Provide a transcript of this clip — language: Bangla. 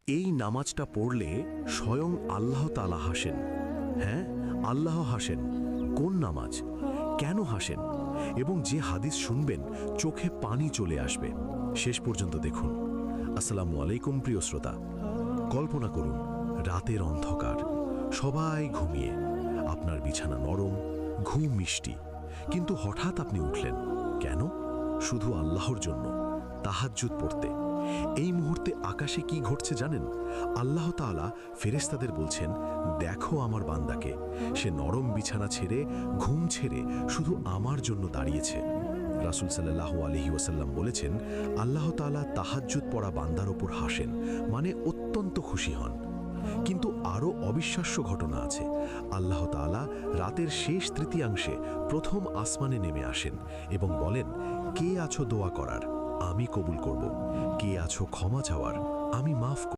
এই নামাজটা পড়লে স্বয়ং আল্লাহ তাআলা হাসেন। হ্যাঁ, আল্লাহ হাসেন। কোন নামাজ, কেন হাসেন, এবং যে হাদিস শুনবেন চোখে পানি চলে আসবে। শেষ পর্যন্ত দেখুন। আসসালামু আলাইকুম প্রিয় শ্রোতা। কল্পনা করুন, রাতের অন্ধকার, সবাই ঘুমিয়ে, আপনার বিছানা নরম, ঘুম মিষ্টি, কিন্তু হঠাৎ আপনি উঠলেন। কেন? শুধু আল্লাহর জন্য, তাহাজ্জুদ পড়তে। এই মুহূর্তে আকাশে কি ঘটছে জানেন? আল্লাহ তাআলা ফেরেশতাদের বলছেন, দেখো আমার বান্দাকে, সে নরম বিছানা ছেড়ে, ঘুম ছেড়ে শুধু আমার জন্য দাঁড়িয়েছে। রাসূল সাল্লাল্লাহু আলাইহি ওয়াসাল্লাম বলেছেন, আল্লাহ তাআলা তাহাজ্জুদ পড়া বান্দার ওপর হাসেন, মানে অত্যন্ত খুশি হন। কিন্তু আরও অবিশ্বাস্য ঘটনা আছে। আল্লাহ তাআলা রাতের শেষ তৃতীয়াংশে প্রথম আসমানে নেমে আসেন এবং বলেন, কে আছো দোয়া করার, আমি কবুল করব। কে আছো ক্ষমা চাওয়ার, আমি মাফ করব।